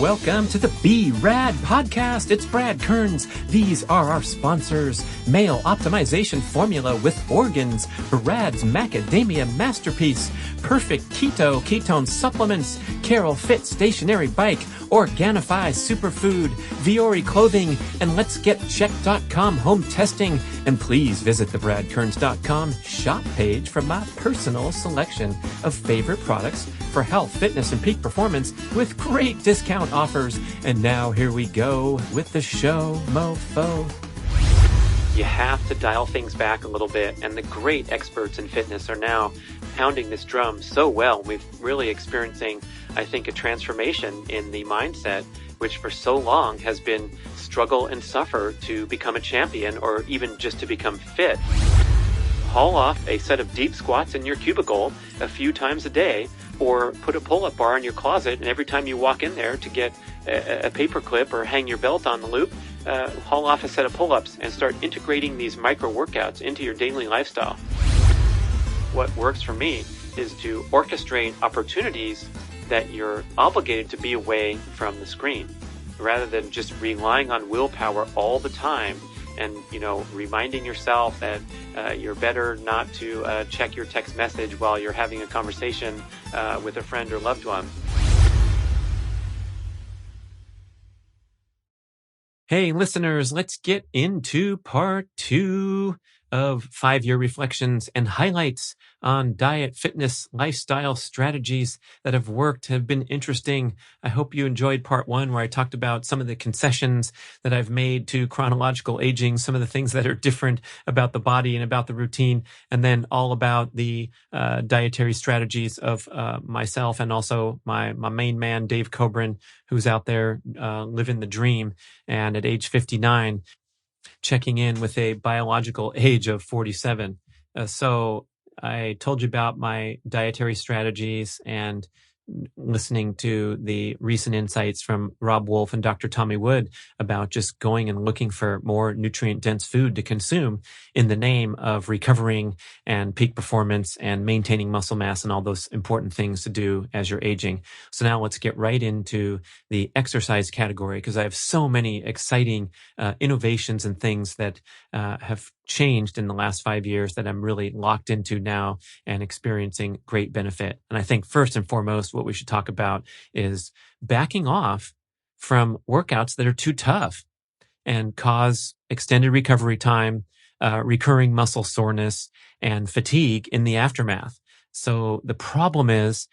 Welcome to the B.rad podcast. It's Brad Kearns. These are our sponsors. Male Optimization Formula with Organs. B.rad's Macadamia Masterpiece. Perfect Keto Ketone Supplements. Carol Fit Stationary Bike. Organifi Superfood. Viore Clothing. And Let's Get Check.com Home Testing. And please visit the bradkearns.com shop page for my personal selection of favorite products for health, fitness, and peak performance with great discount offers. And now here we go with the show, mofo. You have to dial things back a little bit, and the great experts in fitness are now pounding this drum so well. We're really experiencing, I think, a transformation in the mindset, which for so long has been struggle and suffer to become a champion or even just to become fit. Haul off a set of deep squats in your cubicle a few times a day, or put a pull-up bar in your closet, and every time you walk in there to get a paper clip or hang your belt on the loop, haul off a set of pull-ups and start integrating these micro workouts into your daily lifestyle. What works for me is to orchestrate opportunities that you're obligated to be away from the screen, rather than just relying on willpower all the time and, reminding yourself that you're better not to check your text message while you're having a conversation with a friend or loved one. Hey, listeners, let's get into part 2 of 5-year reflections and highlights on diet, fitness, lifestyle strategies that have worked, have been interesting. I hope you enjoyed part 1, where I talked about some of the concessions that I've made to chronological aging, some of the things that are different about the body and about the routine, and then all about the dietary strategies of myself and also my main man, Dave Kobrine, who's out there living the dream. And at age 59, checking in with a biological age of 47. So I told you about my dietary strategies and listening to the recent insights from Rob Wolf and Dr. Tommy Wood about just going and looking for more nutrient-dense food to consume in the name of recovering and peak performance and maintaining muscle mass and all those important things to do as you're aging. So now let's get right into the exercise category, because I have so many exciting innovations and things that have changed in the last 5 years that I'm really locked into now and experiencing great benefit. And I think first and foremost, what we should talk about is backing off from workouts that are too tough and cause extended recovery time, recurring muscle soreness, and fatigue in the aftermath. So the problem is,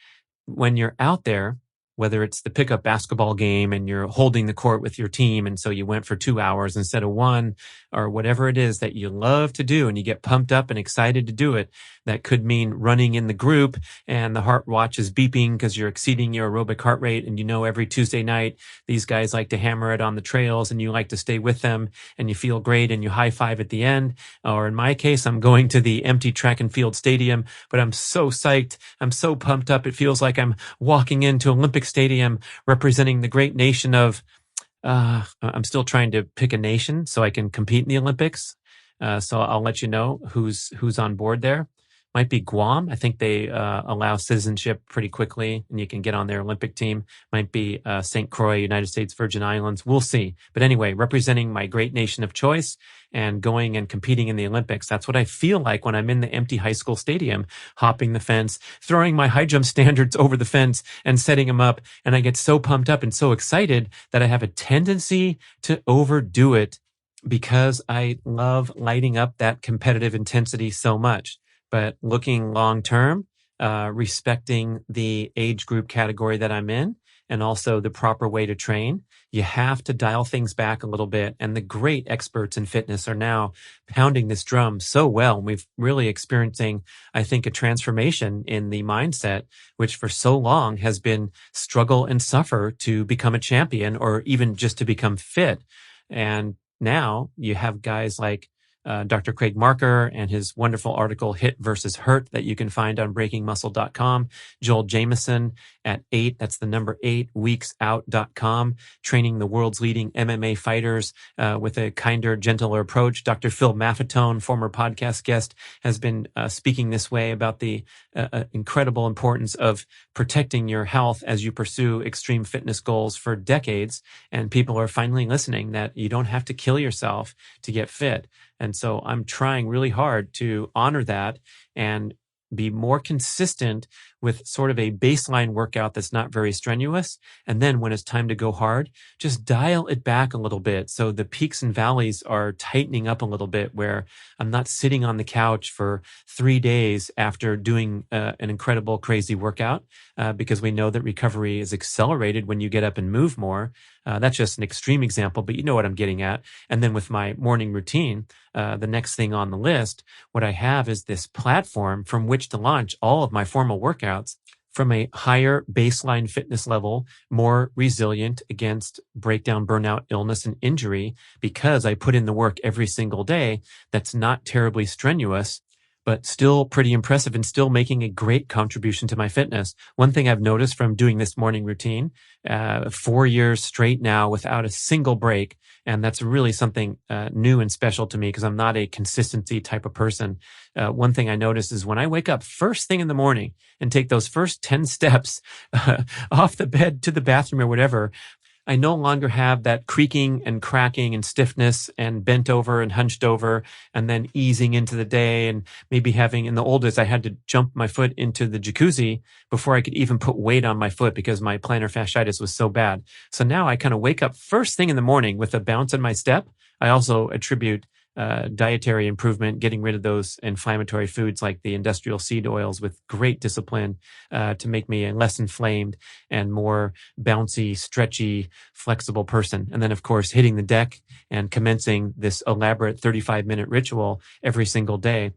when you're out there, whether it's the pickup basketball game and you're holding the court with your team, and so you went for 2 hours instead of 1, or whatever it is that you love to do and you get pumped up and excited to do it, that could mean running in the group and the heart watch is beeping because you're exceeding your aerobic heart rate, and every Tuesday night these guys like to hammer it on the trails and you like to stay with them and you feel great and you high five at the end. Or in my case, I'm going to the empty track and field stadium, but I'm so psyched, I'm so pumped up, it feels like I'm walking into Olympic Stadium representing the great nation of, I'm still trying to pick a nation so I can compete in the Olympics. So I'll let you know who's on board there. Might be Guam. I think they allow citizenship pretty quickly and you can get on their Olympic team. Might be St. Croix, United States Virgin Islands. We'll see. But anyway, representing my great nation of choice and going and competing in the Olympics. That's what I feel like when I'm in the empty high school stadium, hopping the fence, throwing my high jump standards over the fence and setting them up. And I get so pumped up and so excited that I have a tendency to overdo it because I love lighting up that competitive intensity so much. But looking long term, respecting the age group category that I'm in, and also the proper way to train, you have to dial things back a little bit. And the great experts in fitness are now pounding this drum so well. And we've really experiencing, I think, a transformation in the mindset, which for so long has been struggle and suffer to become a champion or even just to become fit. And now you have guys like Dr. Craig Marker and his wonderful article, Hit versus Hurt, that you can find on breakingmuscle.com, Joel Jameson at 8. That's the number 8weeksout.com, training the world's leading MMA fighters with a kinder, gentler approach. Dr. Phil Maffetone, former podcast guest, has been speaking this way about the incredible importance of protecting your health as you pursue extreme fitness goals for decades. And people are finally listening that you don't have to kill yourself to get fit. And so I'm trying really hard to honor that and be more consistent with sort of a baseline workout that's not very strenuous. And then when it's time to go hard, just dial it back a little bit. So the peaks and valleys are tightening up a little bit, where I'm not sitting on the couch for 3 days after doing an incredible, crazy workout, because we know that recovery is accelerated when you get up and move more. That's just an extreme example, but you know what I'm getting at. And then with my morning routine, the next thing on the list, what I have is this platform from which to launch all of my formal workouts from a higher baseline fitness level, more resilient against breakdown, burnout, illness, and injury, because I put in the work every single day that's not terribly strenuous, but still pretty impressive and still making a great contribution to my fitness. One thing I've noticed from doing this morning routine, 4 years straight now without a single break, and that's really something new and special to me because I'm not a consistency type of person. One thing I notice is when I wake up first thing in the morning and take those first 10 steps off the bed to the bathroom or whatever, I no longer have that creaking and cracking and stiffness and bent over and hunched over and then easing into the day, and maybe having, in the old days, I had to jump my foot into the jacuzzi before I could even put weight on my foot because my plantar fasciitis was so bad. So now I kind of wake up first thing in the morning with a bounce in my step. I also attribute dietary improvement, getting rid of those inflammatory foods like the industrial seed oils with great discipline to make me a less inflamed and more bouncy, stretchy, flexible person. And then, of course, hitting the deck and commencing this elaborate 35-minute ritual every single day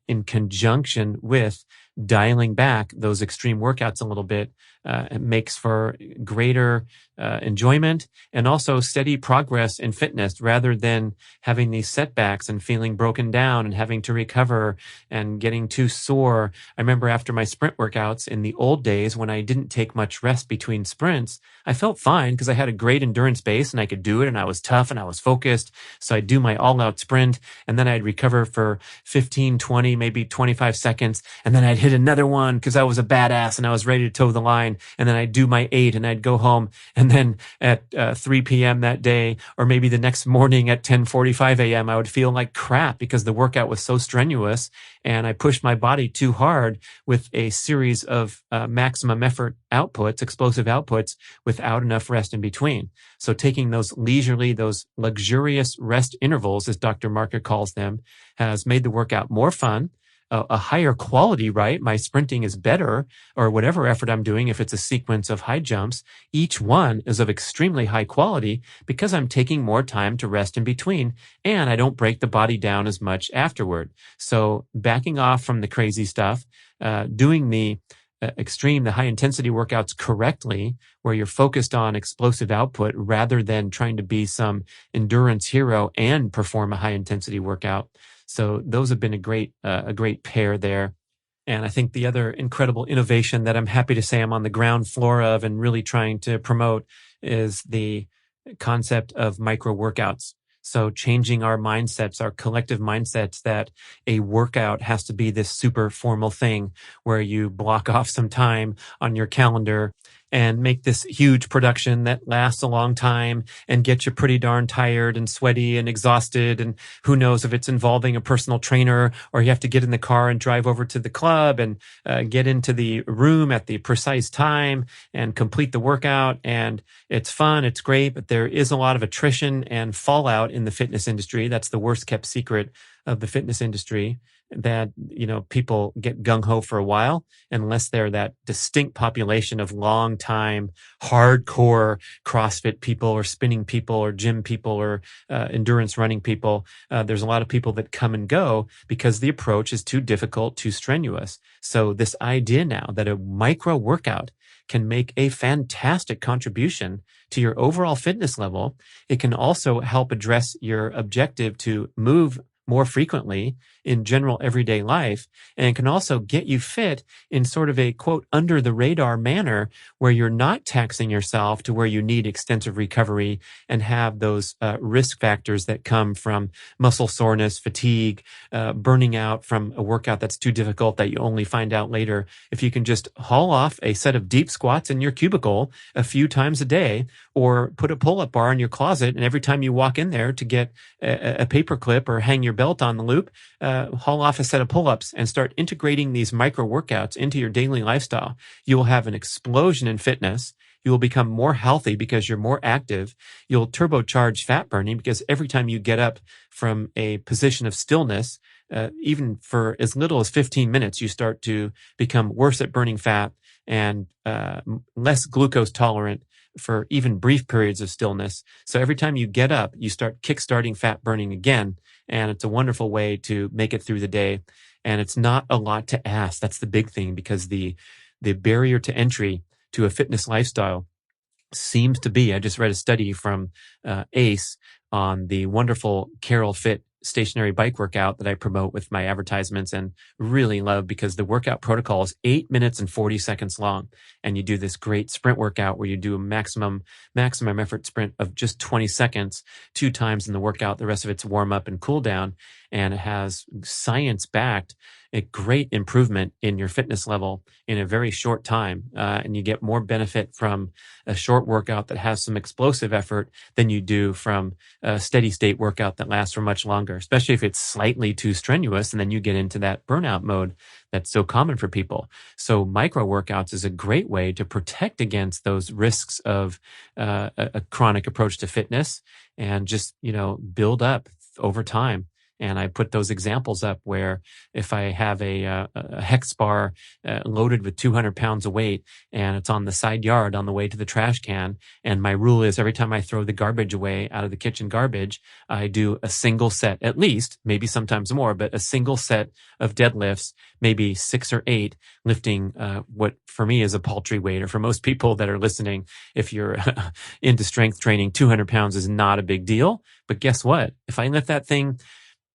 in conjunction with dialing back those extreme workouts a little bit. It makes for greater enjoyment and also steady progress in fitness rather than having these setbacks and feeling broken down and having to recover and getting too sore. I remember after my sprint workouts in the old days when I didn't take much rest between sprints, I felt fine because I had a great endurance base and I could do it and I was tough and I was focused. So I'd do my all-out sprint and then I'd recover for 15, 20, maybe 25 seconds. And then I'd hit another one because I was a badass and I was ready to toe the line. And then I'd do my 8 and I'd go home. And then at 3 p.m. that day, or maybe the next morning at 10:45 a.m., I would feel like crap because the workout was so strenuous and I pushed my body too hard with a series of maximum effort outputs, explosive outputs, without enough rest in between. So taking those leisurely, those luxurious rest intervals, as Dr. Marker calls them, has made the workout more fun, a higher quality, right? My sprinting is better, or whatever effort I'm doing, if it's a sequence of high jumps, each one is of extremely high quality because I'm taking more time to rest in between and I don't break the body down as much afterward. So backing off from the crazy stuff, doing the the high intensity workouts correctly, where you're focused on explosive output rather than trying to be some endurance hero and perform a high intensity workout. So those have been a great pair there. And I think the other incredible innovation that I'm happy to say I'm on the ground floor of and really trying to promote is the concept of micro workouts. So changing our mindsets, our collective mindsets, that a workout has to be this super formal thing where you block off some time on your calendar and make this huge production that lasts a long time and gets you pretty darn tired and sweaty and exhausted. And who knows if it's involving a personal trainer, or you have to get in the car and drive over to the club and get into the room at the precise time and complete the workout. And it's fun, it's great, but there is a lot of attrition and fallout in the fitness industry. That's the worst kept secret of the fitness industry, that, you know, people get gung-ho for a while unless they're that distinct population of long time, hardcore CrossFit people or spinning people or gym people or endurance running people. There's a lot of people that come and go because the approach is too difficult, too strenuous. So this idea now that a micro workout can make a fantastic contribution to your overall fitness level. It can also help address your objective to move more frequently in general everyday life, and can also get you fit in sort of a quote under the radar manner where you're not taxing yourself to where you need extensive recovery and have those risk factors that come from muscle soreness, fatigue, burning out from a workout that's too difficult that you only find out later. If you can just haul off a set of deep squats in your cubicle a few times a day, or put a pull-up bar in your closet, and every time you walk in there to get a paper clip or hang your belt on the loop, haul off a set of pull-ups and start integrating these micro workouts into your daily lifestyle, you will have an explosion in fitness. You will become more healthy because you're more active. You'll turbocharge fat burning because every time you get up from a position of stillness, even for as little as 15 minutes, you start to become worse at burning fat and less glucose tolerant for even brief periods of stillness. So every time you get up, you start kickstarting fat burning again. And it's a wonderful way to make it through the day. And it's not a lot to ask. That's the big thing, because the barrier to entry to a fitness lifestyle seems to be, I just read a study from ACE on the wonderful Carol Fit stationary bike workout that I promote with my advertisements and really love, because the workout protocol is 8 minutes and 40 seconds long. And you do this great sprint workout where you do a maximum effort sprint of just 20 seconds, 2 times in the workout. The rest of it's warm up and cool down. And it has science backed a great improvement in your fitness level in a very short time. And you get more benefit from a short workout that has some explosive effort than you do from a steady state workout that lasts for much longer, especially if it's slightly too strenuous. And then you get into that burnout mode that's so common for people. So micro workouts is a great way to protect against those risks of a chronic approach to fitness, and just, build up over time. And I put those examples up where if I have a hex bar loaded with 200 pounds of weight and it's on the side yard on the way to the trash can, and my rule is every time I throw the garbage away out of the kitchen garbage, I do a single set, at least, maybe sometimes more, but a single set of deadlifts, maybe 6 or 8, lifting what for me is a paltry weight, or for most people that are listening, if you're into strength training, 200 pounds is not a big deal. But guess what? If I lift that thing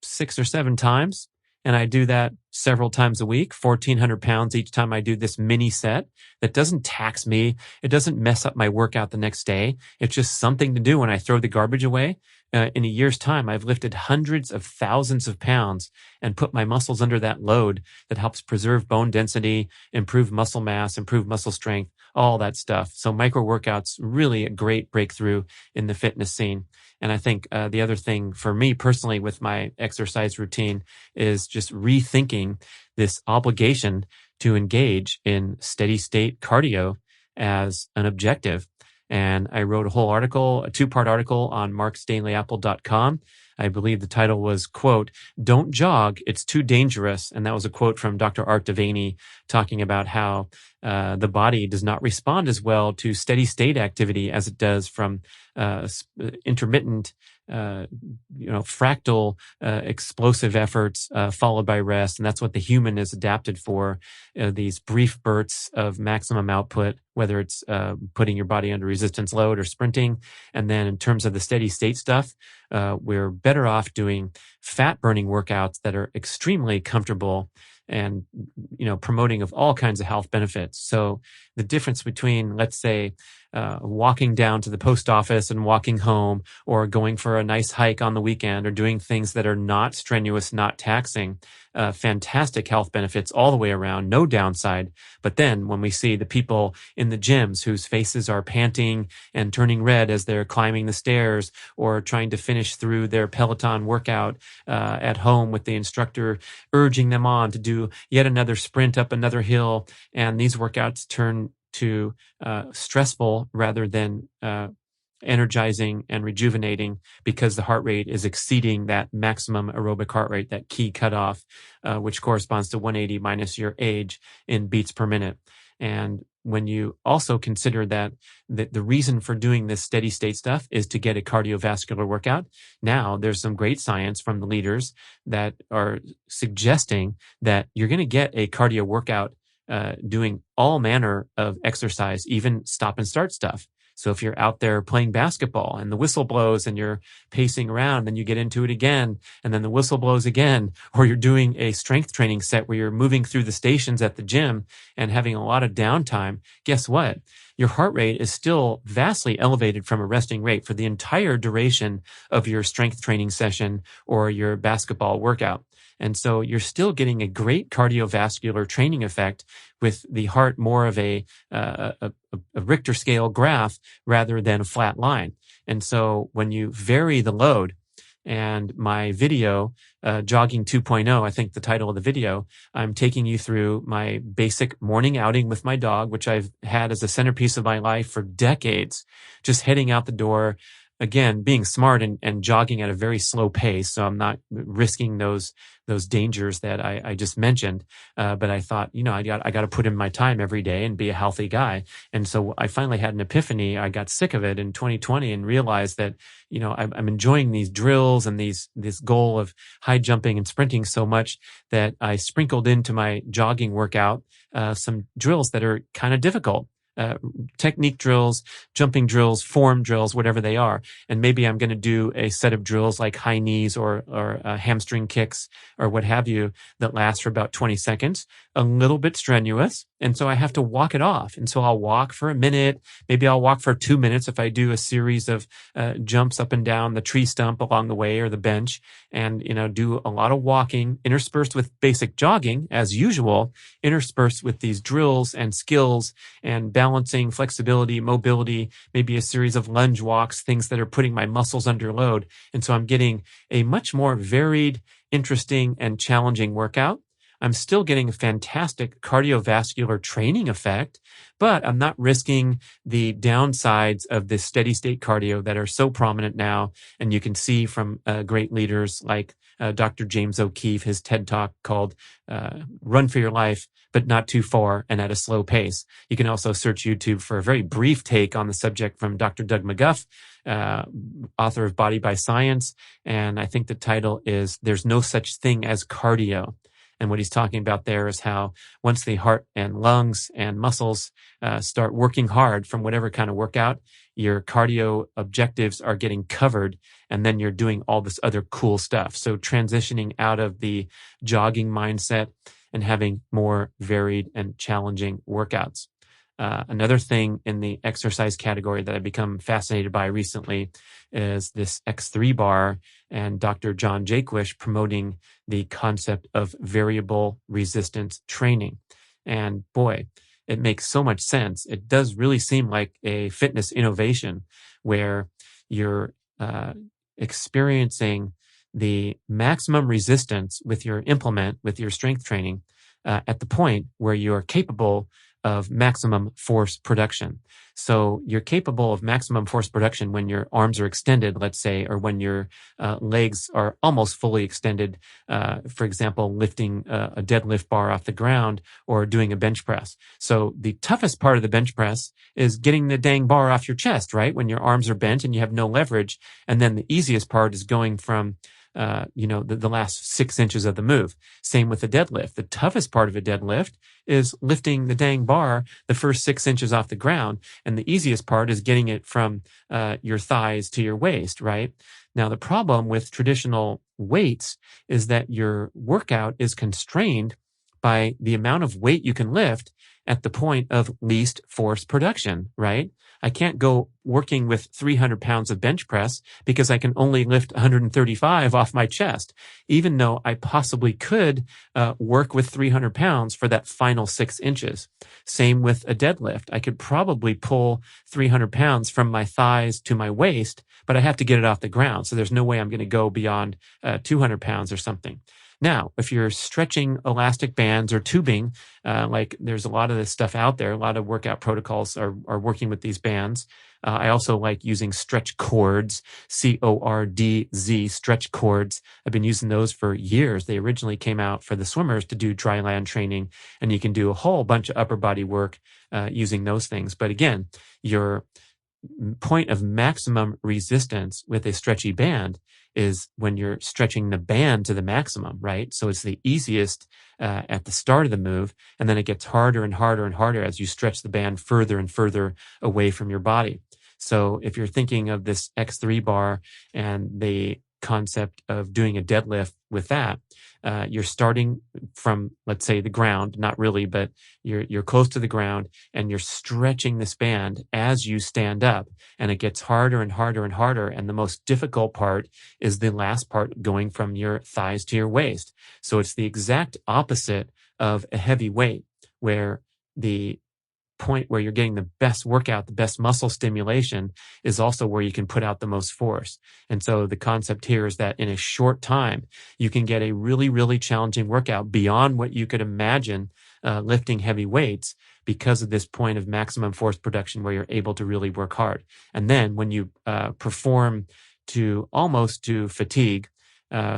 6 or 7 times, and I do that several times a week, 1,400 pounds each time I do this mini set, that doesn't tax me. It doesn't mess up my workout the next day. It's just something to do when I throw the garbage away. In a year's time, I've lifted hundreds of thousands of pounds and put my muscles under that load that helps preserve bone density, improve muscle mass, improve muscle strength, all that stuff. So micro workouts, really a great breakthrough in the fitness scene. And I think the other thing for me personally with my exercise routine is just rethinking this obligation to engage in steady state cardio as an objective. And I wrote a whole article, a 2-part article on marksdailyapple.com. I believe the title was, quote, "Don't jog, it's too dangerous." And that was a quote from Dr. Art Devaney talking about how the body does not respond as well to steady state activity as it does from intermittent, fractal, explosive efforts followed by rest. And that's what the human is adapted for, these brief bursts of maximum output, whether it's putting your body under resistance load or sprinting. And then in terms of the steady state stuff, we're better off doing fat burning workouts that are extremely comfortable and, promoting of all kinds of health benefits. So the difference between, let's say, walking down to the post office and walking home, or going for a nice hike on the weekend, or doing things that are not strenuous, not taxing, fantastic health benefits all the way around, no downside. But then when we see the people in the gyms whose faces are panting and turning red as they're climbing the stairs or trying to finish through their Peloton workout at home with the instructor urging them on to do yet another sprint up another hill, and these workouts turn to stressful rather than energizing and rejuvenating, because the heart rate is exceeding that maximum aerobic heart rate, that key cutoff, which corresponds to 180 minus your age in beats per minute. And when you also consider that the reason for doing this steady state stuff is to get a cardiovascular workout, now there's some great science from the leaders that are suggesting that you're going to get a cardio workout doing all manner of exercise, even stop and start stuff. So if you're out there playing basketball and the whistle blows and you're pacing around, then you get into it again, and then the whistle blows again, or you're doing a strength training set where you're moving through the stations at the gym and having a lot of downtime, guess what? Your heart rate is still vastly elevated from a resting rate for the entire duration of your strength training session or your basketball workout. And so you're still getting a great cardiovascular training effect with the heart more of a Richter scale graph rather than a flat line. And so when you vary the load, and my video, Jogging 2.0, I think the title of the video, I'm taking you through my basic morning outing with my dog, which I've had as a centerpiece of my life for decades, just heading out the door, again, being smart and jogging at a very slow pace. So I'm not risking those dangers that I just mentioned. But I thought, I got to put in my time every day and be a healthy guy. And so I finally had an epiphany. I got sick of it in 2020 and realized that, I'm enjoying these drills and this goal of high jumping and sprinting so much that I sprinkled into my jogging workout, some drills that are kind of difficult. Technique drills, jumping drills, form drills, whatever they are. And maybe I'm going to do a set of drills like high knees or hamstring kicks or what have you that last for about 20 seconds, a little bit strenuous. And so I have to walk it off. And so I'll walk for a minute. Maybe I'll walk for 2 minutes if I do a series of jumps up and down the tree stump along the way or the bench, and, do a lot of walking interspersed with basic jogging as usual, interspersed with these drills and skills and balancing, flexibility, mobility, maybe a series of lunge walks, things that are putting my muscles under load. And so I'm getting a much more varied, interesting, and challenging workout. I'm still getting a fantastic cardiovascular training effect, but I'm not risking the downsides of this steady state cardio that are so prominent now. And you can see from great leaders like Dr. James O'Keefe, his TED Talk called Run for Your Life, but not too far and at a slow pace. You can also search YouTube for a very brief take on the subject from Dr. Doug McGuff, author of Body by Science. And I think the title is There's No Such Thing as Cardio. And what he's talking about there is how once the heart and lungs and muscles start working hard from whatever kind of workout, your cardio objectives are getting covered, and then you're doing all this other cool stuff. So transitioning out of the jogging mindset and having more varied and challenging workouts. Another thing in the exercise category that I've become fascinated by recently is this X3 bar and Dr. John Jaquish promoting the concept of variable resistance training. And boy, it makes so much sense. It does really seem like a fitness innovation where you're experiencing the maximum resistance with your implement, with your strength training, at the point where you are capable of maximum force production. So you're capable of maximum force production when your arms are extended, let's say, or when your legs are almost fully extended, for example, lifting a deadlift bar off the ground or doing a bench press. So the toughest part of the bench press is getting the dang bar off your chest, right? When your arms are bent and you have no leverage. And then the easiest part is going from the last 6 inches of the move. Same with the deadlift. The toughest part of a deadlift is lifting the dang bar the first 6 inches off the ground. And the easiest part is getting it from your thighs to your waist, right? Now, the problem with traditional weights is that your workout is constrained by the amount of weight you can lift at the point of least force production, right? I can't go working with 300 pounds of bench press because I can only lift 135 off my chest, even though I possibly could work with 300 pounds for that final 6 inches. Same with a deadlift. I could probably pull 300 pounds from my thighs to my waist, but I have to get it off the ground. So there's no way I'm going to go beyond 200 pounds or something. Now, if you're stretching elastic bands or tubing, like there's a lot of this stuff out there, a lot of workout protocols are working with these bands. I also like using stretch cords, CORDZ, stretch cords. I've been using those for years. They originally came out for the swimmers to do dry land training, and you can do a whole bunch of upper body work using those things. But again, your point of maximum resistance with a stretchy band is when you're stretching the band to the maximum, right? So it's the easiest at the start of the move, and then it gets harder and harder and harder as you stretch the band further and further away from your body. So if you're thinking of this X3 bar and the concept of doing a deadlift with that, you're starting from, let's say, the ground, not really, but you're close to the ground, and you're stretching this band as you stand up, and it gets harder and harder and harder. And the most difficult part is the last part, going from your thighs to your waist. So it's the exact opposite of a heavy weight, where the point where you're getting the best workout, the best muscle stimulation, is also where you can put out the most force. And so the concept here is that in a short time, you can get a really, really challenging workout beyond what you could imagine lifting heavy weights, because of this point of maximum force production where you're able to really work hard. And then when you perform to almost to fatigue,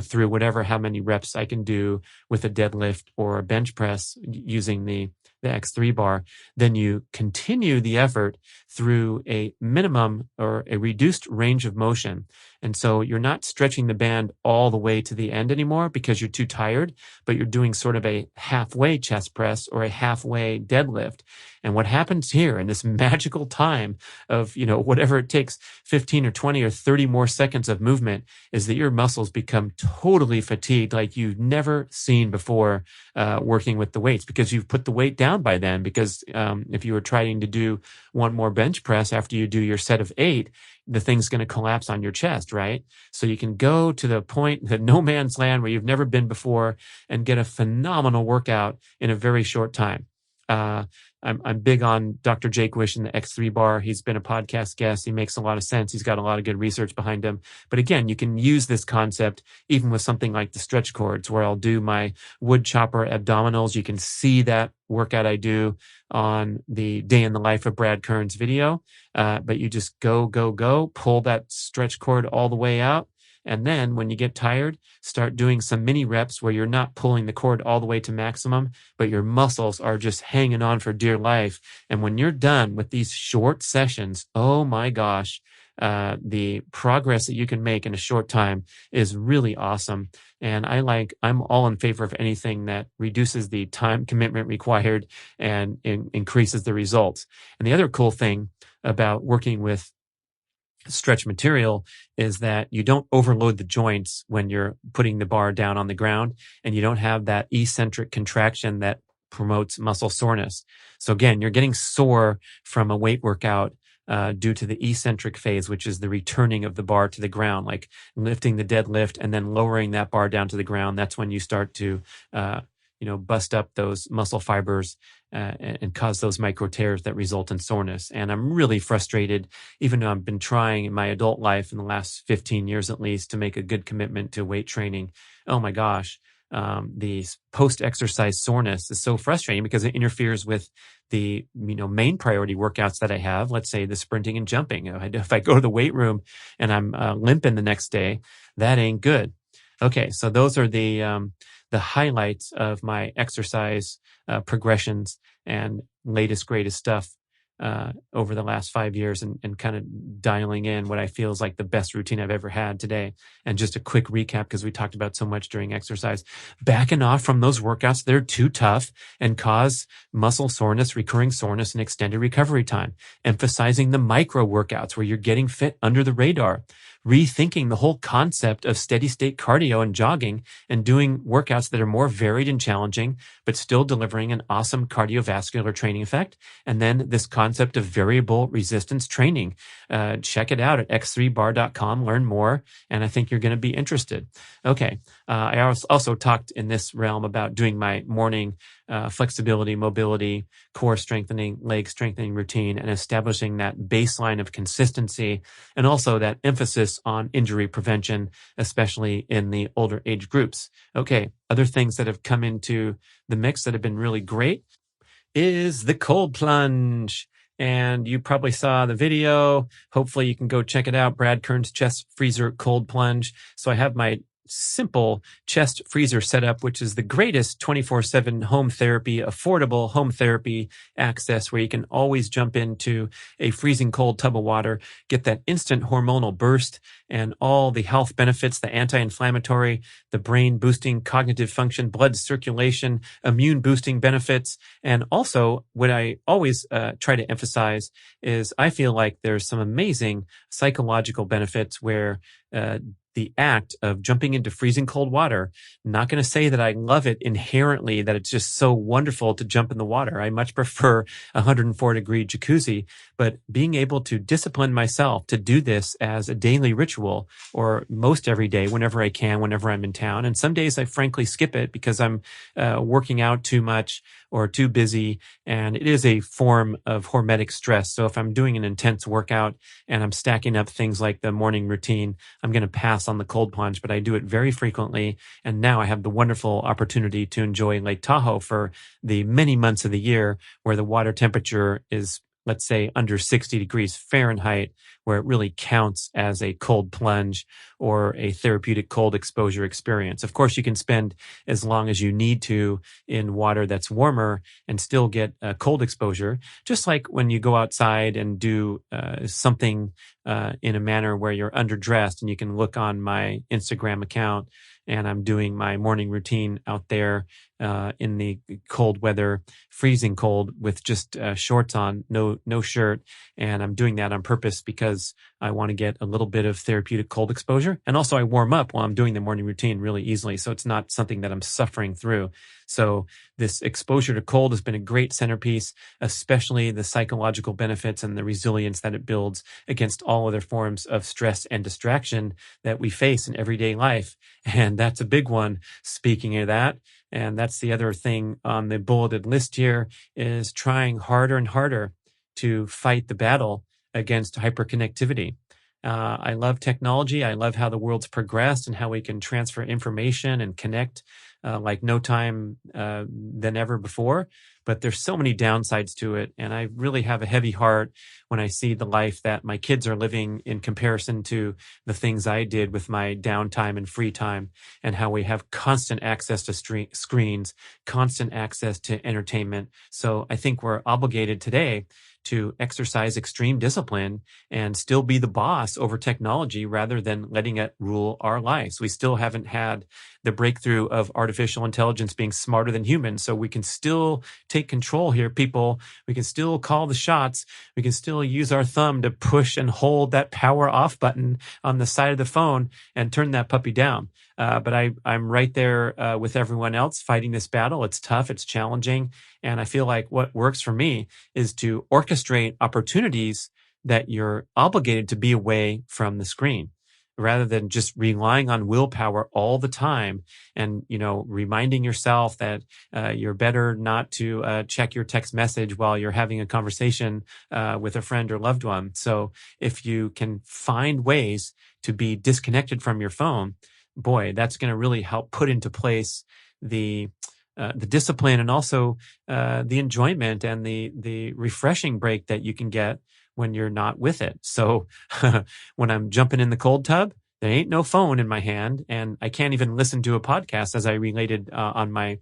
through how many reps I can do with a deadlift or a bench press using the X3 bar, then you continue the effort through a minimum or a reduced range of motion. And so you're not stretching the band all the way to the end anymore because you're too tired, but you're doing sort of a halfway chest press or a halfway deadlift. And what happens here in this magical time of, whatever it takes, 15 or 20 or 30 more seconds of movement, is that your muscles become totally fatigued like you've never seen before working with the weights, because you've put the weight down by then. Because if you were trying to do one more bench press after you do your set of 8, the thing's going to collapse on your chest, right? So you can go to the point, the no man's land where you've never been before, and get a phenomenal workout in a very short time. I'm big on Dr. Jake Wish and the X3 bar. He's been a podcast guest. He makes a lot of sense. He's got a lot of good research behind him. But again, you can use this concept even with something like the stretch cords, where I'll do my wood chopper abdominals. You can see that workout I do on the Day in the Life of Brad Kern's video. But you just go, pull that stretch cord all the way out. And then when you get tired, start doing some mini reps where you're not pulling the cord all the way to maximum, but your muscles are just hanging on for dear life. And when you're done with these short sessions, oh my gosh, the progress that you can make in a short time is really awesome. And I'm all in favor of anything that reduces the time commitment required and increases the results. And the other cool thing about working with stretch material is that you don't overload the joints when you're putting the bar down on the ground, and you don't have that eccentric contraction that promotes muscle soreness. So again, you're getting sore from a weight workout due to the eccentric phase, which is the returning of the bar to the ground, like lifting the deadlift and then lowering that bar down to the ground. That's when you start to bust up those muscle fibers and cause those micro tears that result in soreness. And I'm really frustrated, even though I've been trying in my adult life in the last 15 years at least to make a good commitment to weight training. Oh my gosh, the post-exercise soreness is so frustrating because it interferes with the main priority workouts that I have. Let's say the sprinting and jumping. If I go to the weight room and I'm limping the next day, that ain't good. Okay, so those are the highlights of my exercise progressions and latest, greatest stuff over the last 5 years, and kind of dialing in what I feel is like the best routine I've ever had today. And just a quick recap, because we talked about so much during exercise: backing off from those workouts that are too tough and cause muscle soreness, recurring soreness, and extended recovery time. Emphasizing the micro workouts where you're getting fit under the radar. Rethinking the whole concept of steady state cardio and jogging, and doing workouts that are more varied and challenging, but still delivering an awesome cardiovascular training effect. And then this concept of variable resistance training. Check it out at x3bar.com, learn more, and I think you're going to be interested. Okay. I also talked in this realm about doing my morning flexibility, mobility, core strengthening, leg strengthening routine, and establishing that baseline of consistency, and also that emphasis on injury prevention, especially in the older age groups. Okay, other things that have come into the mix that have been really great is the cold plunge. And you probably saw the video. Hopefully you can go check it out. Brad Kern's chest freezer cold plunge. So I have my simple chest freezer setup, which is the greatest 24/7 home therapy, affordable home therapy access where you can always jump into a freezing cold tub of water, get that instant hormonal burst and all the health benefits, the anti-inflammatory, the brain boosting cognitive function, blood circulation, immune boosting benefits. And also what I always try to emphasize is I feel like there's some amazing psychological benefits where the act of jumping into freezing cold water, not going to say that I love it inherently, that it's just so wonderful to jump in the water. I much prefer a 104-degree jacuzzi, but being able to discipline myself to do this as a daily ritual or most every day whenever I can, whenever I'm in town. And some days I frankly skip it because I'm working out too much or too busy. And it is a form of hormetic stress. So if I'm doing an intense workout and I'm stacking up things like the morning routine, I'm going to pass on the cold plunge, but I do it very frequently. And now I have the wonderful opportunity to enjoy Lake Tahoe for the many months of the year where the water temperature is, let's say, under 60 degrees Fahrenheit, where it really counts as a cold plunge or a therapeutic cold exposure experience. Of course, you can spend as long as you need to in water that's warmer and still get a cold exposure, just like when you go outside and do something in a manner where you're underdressed. And you can look on my Instagram account and I'm doing my morning routine out there in the cold weather, freezing cold with just shorts on, no shirt. And I'm doing that on purpose because I want to get a little bit of therapeutic cold exposure. And also I warm up while I'm doing the morning routine really easily. So it's not something that I'm suffering through. So this exposure to cold has been a great centerpiece, especially the psychological benefits and the resilience that it builds against all other forms of stress and distraction that we face in everyday life. And that's a big one. Speaking of that, and that's the other thing on the bulleted list here, is trying harder and harder to fight the battle against hyperconnectivity. I love technology. I love how the world's progressed and how we can transfer information and connect like no time than ever before. But there's so many downsides to it. And I really have a heavy heart when I see the life that my kids are living in comparison to the things I did with my downtime and free time, and how we have constant access to screens, constant access to entertainment. So I think we're obligated today to exercise extreme discipline and still be the boss over technology rather than letting it rule our lives. We still haven't had the breakthrough of artificial intelligence being smarter than humans. So we can still take control here, people. We can still call the shots. We can still use our thumb to push and hold that power off button on the side of the phone and turn that puppy down. But I'm right there with everyone else fighting this battle. It's tough. It's challenging. And I feel like what works for me is to orchestrate opportunities that you're obligated to be away from the screen, rather than just relying on willpower all the time and, reminding yourself that you're better not to check your text message while you're having a conversation with a friend or loved one. So if you can find ways to be disconnected from your phone, boy, that's going to really help put into place the discipline and also the enjoyment and the refreshing break that you can get when you're not with it. So when I'm jumping in the cold tub, there ain't no phone in my hand, and I can't even listen to a podcast, as I related on my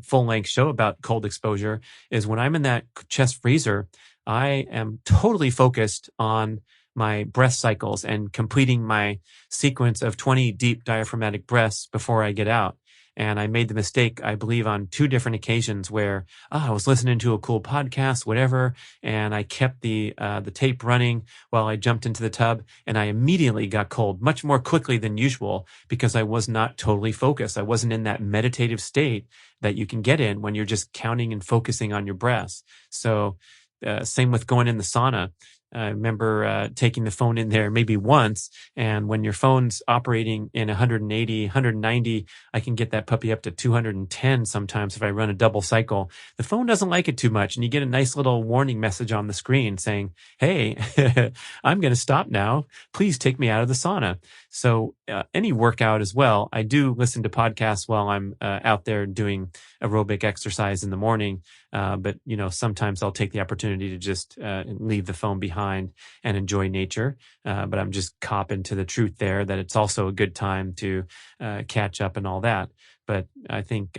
full-length show about cold exposure, is when I'm in that chest freezer, I am totally focused on my breath cycles and completing my sequence of 20 deep diaphragmatic breaths before I get out. And I made the mistake, I believe, on 2 different occasions where I was listening to a cool podcast, whatever, and I kept the tape running while I jumped into the tub, and I immediately got cold much more quickly than usual because I was not totally focused. I wasn't in that meditative state that you can get in when you're just counting and focusing on your breaths. So same with going in the sauna. I remember taking the phone in there maybe once, and when your phone's operating in 180, 190, I can get that puppy up to 210 sometimes if I run a double cycle. The phone doesn't like it too much, and you get a nice little warning message on the screen saying, hey, I'm going to stop now. Please take me out of the sauna. So any workout as well, I do listen to podcasts while I'm out there doing aerobic exercise in the morning. But, sometimes I'll take the opportunity to just leave the phone behind and enjoy nature. But I'm just copping to the truth there that it's also a good time to catch up and all that. But I think,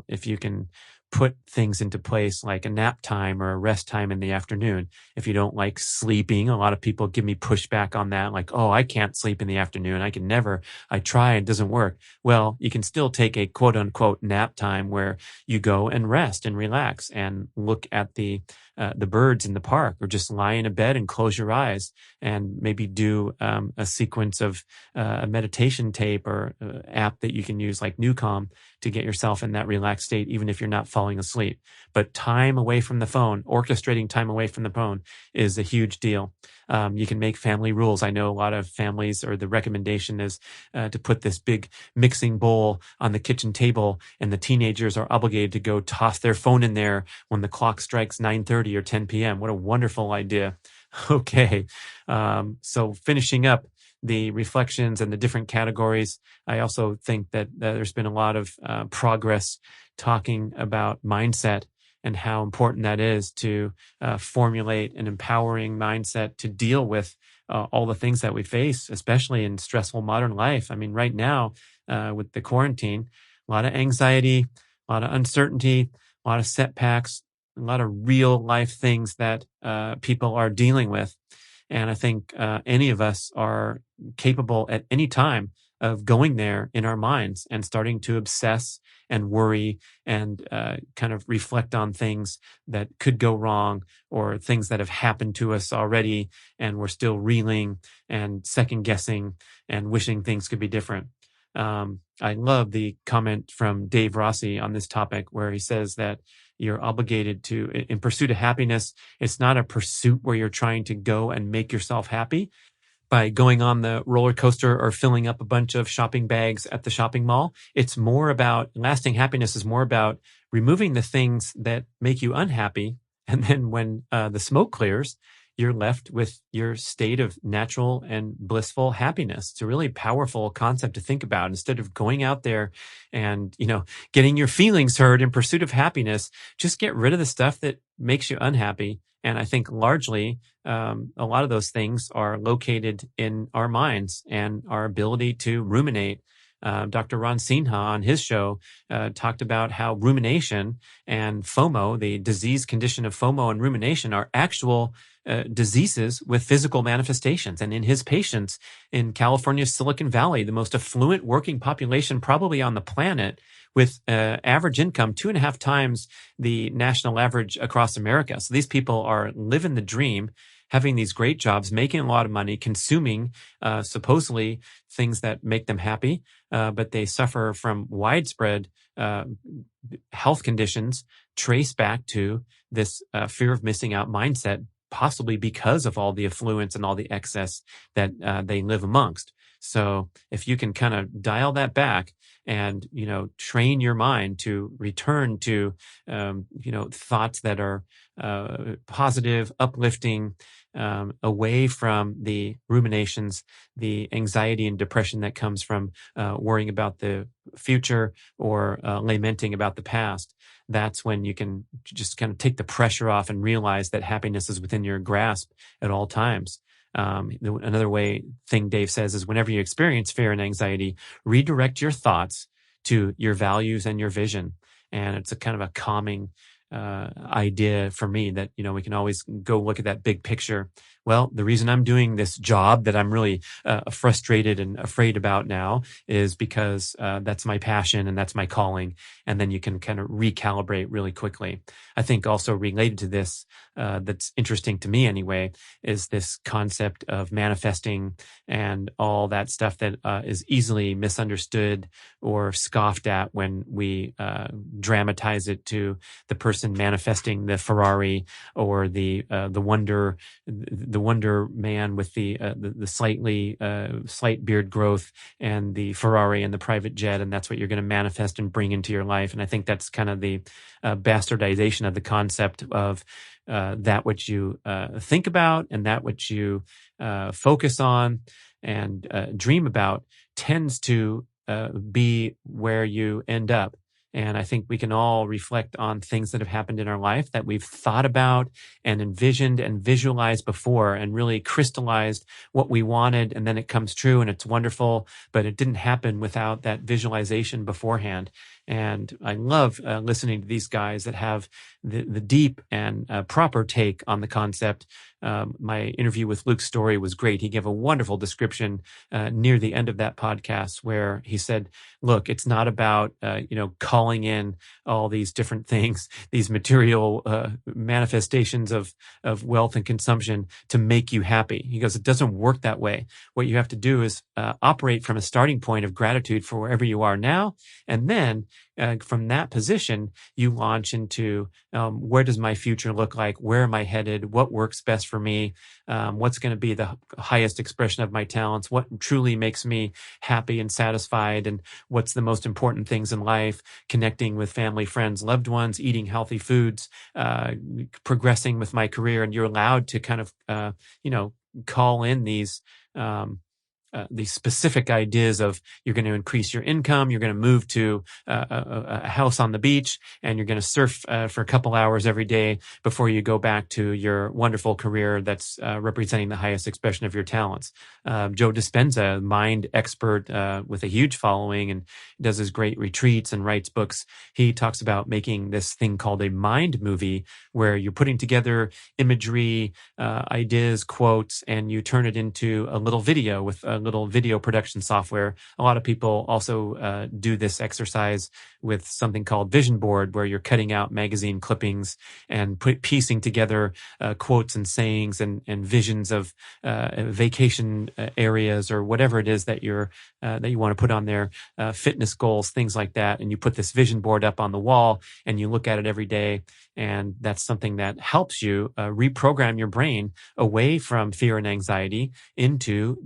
if you can put things into place like a nap time or a rest time in the afternoon. If you don't like sleeping, a lot of people give me pushback on that. Like, oh, I can't sleep in the afternoon. I try, it doesn't work. Well, you can still take a quote unquote nap time where you go and rest and relax and look at the birds in the park, or just lie in a bed and close your eyes and maybe do a sequence of a meditation tape or app that you can use like Newcom to get yourself in that relaxed state, even if you're not falling asleep. But time away from the phone, orchestrating time away from the phone is a huge deal. You can make family rules. I know a lot of families, or the recommendation is to put this big mixing bowl on the kitchen table, and the teenagers are obligated to go toss their phone in there when the clock strikes 9:30 or 10 p.m. What a wonderful idea. Okay. So finishing up the reflections and the different categories, I also think that there's been a lot of progress talking about mindset and how important that is to formulate an empowering mindset to deal with all the things that we face, especially in stressful modern life. I mean, right now with the quarantine, a lot of anxiety, a lot of uncertainty, a lot of setbacks, a lot of real life things that people are dealing with. And I think any of us are capable at any time of going there in our minds and starting to obsess and worry and kind of reflect on things that could go wrong, or things that have happened to us already, and we're still reeling and second guessing and wishing things could be different. I love the comment from Dave Rossi on this topic, where he says that you're obligated to, in pursuit of happiness, it's not a pursuit where you're trying to go and make yourself happy by going on the roller coaster or filling up a bunch of shopping bags at the shopping mall. It's more about, lasting happiness is more about removing the things that make you unhappy. And then when the smoke clears, you're left with your state of natural and blissful happiness. It's a really powerful concept to think about. Instead of going out there and, getting your feelings hurt in pursuit of happiness, just get rid of the stuff that makes you unhappy. And I think largely, a lot of those things are located in our minds and our ability to ruminate. Dr. Ron Sinha on his show talked about how rumination and FOMO, the disease condition of FOMO and rumination, are actual diseases with physical manifestations. And in his patients in California's Silicon Valley, the most affluent working population probably on the planet, with average income 2.5 times the national average across America. So these people are living the dream, having these great jobs, making a lot of money, consuming supposedly things that make them happy, but they suffer from widespread health conditions traced back to this fear of missing out mindset, possibly because of all the affluence and all the excess that they live amongst. So if you can kind of dial that back and, train your mind to return to, thoughts that are positive, uplifting, away from the ruminations, the anxiety and depression that comes from worrying about the future or lamenting about the past, that's when you can just kind of take the pressure off and realize that happiness is within your grasp at all times. Another thing Dave says is, whenever you experience fear and anxiety, redirect your thoughts to your values and your vision. And it's a kind of a calming idea for me that, we can always go look at that big picture. Well, the reason I'm doing this job that I'm really frustrated and afraid about now is because that's my passion and that's my calling. And then you can kind of recalibrate really quickly. I think also related to this, that's interesting to me anyway, is this concept of manifesting and all that stuff that is easily misunderstood or scoffed at when we dramatize it to the person manifesting the Ferrari or the Wonder Man with the slight beard growth and the Ferrari and the private jet, and that's what you're going to manifest and bring into your life. And I think that's kind of the bastardization of the concept of that which you think about and that which you focus on and dream about tends to be where you end up. And I think we can all reflect on things that have happened in our life that we've thought about and envisioned and visualized before and really crystallized what we wanted. And then it comes true and it's wonderful, but it didn't happen without that visualization beforehand. And I love listening to these guys that have the deep and proper take on the concept. My interview with Luke Story was great. He gave a wonderful description near the end of that podcast where he said, look, it's not about, calling in all these different things, these material manifestations of wealth and consumption to make you happy. He goes, it doesn't work that way. What you have to do is operate from a starting point of gratitude for wherever you are now. And then from that position, you launch into where does my future look like? Where am I headed? What works best for me? What's going to be the highest expression of my talents? What truly makes me happy and satisfied? And what's the most important things in life? Connecting with family, friends, loved ones, eating healthy foods, progressing with my career. And you're allowed to kind of, call in these specific ideas of you're going to increase your income, you're going to move to a house on the beach, and you're going to surf for a couple hours every day before you go back to your wonderful career that's representing the highest expression of your talents. Joe Dispenza, mind expert with a huge following and does his great retreats and writes books. He talks about making this thing called a mind movie where you're putting together imagery, ideas, quotes, and you turn it into a little video with a little video production software. A lot of people also do this exercise with something called Vision Board, where you're cutting out magazine clippings and piecing together quotes and sayings and visions of vacation areas or whatever it is that you want to put on there, fitness goals, things like that. And you put this vision board up on the wall and you look at it every day. And that's something that helps you reprogram your brain away from fear and anxiety into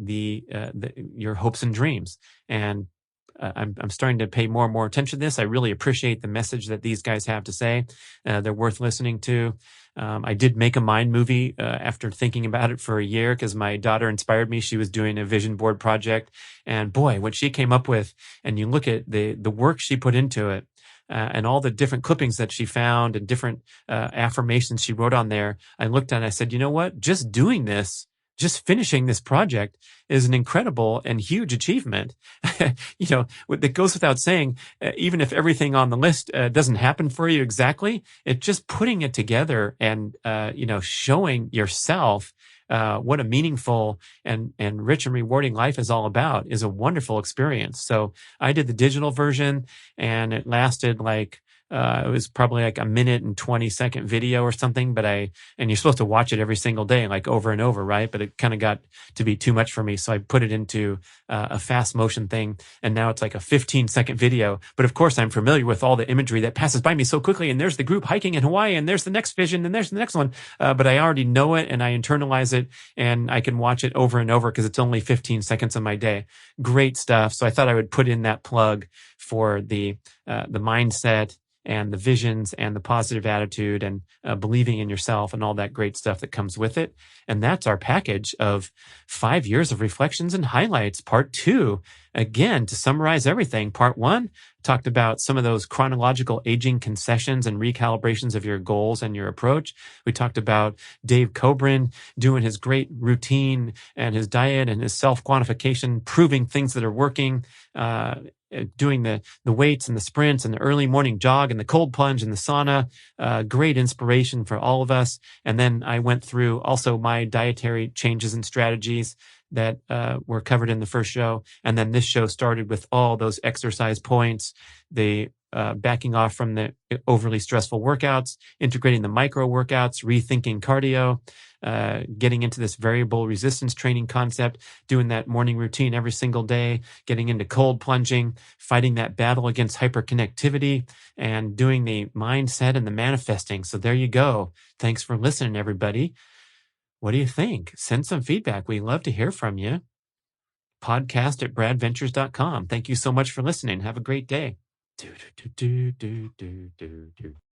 your hopes and dreams. And I'm starting to pay more and more attention to this. I really appreciate the message that these guys have to say. They're worth listening to. I did make a mind movie after thinking about it for a year because my daughter inspired me. She was doing a vision board project. And boy, what she came up with, and you look at the work she put into it, and all the different clippings that she found and different affirmations she wrote on there, I looked at it and I said, you know what? Just doing this, just finishing this project is an incredible and huge achievement. That goes without saying, even if everything on the list doesn't happen for you exactly, it's just putting it together and, showing yourself what a meaningful and rich and rewarding life is all about is a wonderful experience. So I did the digital version and it lasted it was probably like a minute and 20-second video or something, and you're supposed to watch it every single day, like over and over, right? But it kind of got to be too much for me. So I put it into a fast motion thing. And now it's like a 15-second video. But of course, I'm familiar with all the imagery that passes by me so quickly. And there's the group hiking in Hawaii, and there's the next vision, and there's the next one. But I already know it and I internalize it and I can watch it over and over because it's only 15 seconds of my day. Great stuff. So I thought I would put in that plug for the mindset and the visions and the positive attitude and believing in yourself and all that great stuff that comes with it. And that's our package of 5 years of reflections and highlights, part 2. Again, to summarize everything, part 1 talked about some of those chronological aging concessions and recalibrations of your goals and your approach. We talked about Dave Kobrine doing his great routine and his diet and his self-quantification, proving things that are working, doing the weights and the sprints and the early morning jog and the cold plunge and the sauna, great inspiration for all of us. And then I went through also my dietary changes and strategies that were covered in the first show. And then this show started with all those exercise points, the backing off from the overly stressful workouts, integrating the micro workouts, rethinking cardio, getting into this variable resistance training concept, doing that morning routine every single day, getting into cold plunging, fighting that battle against hyperconnectivity, and doing the mindset and the manifesting. So there you go. Thanks for listening, everybody. What do you think? Send some feedback. We love to hear from you. Podcast@bradventures.com. Thank you so much for listening. Have a great day.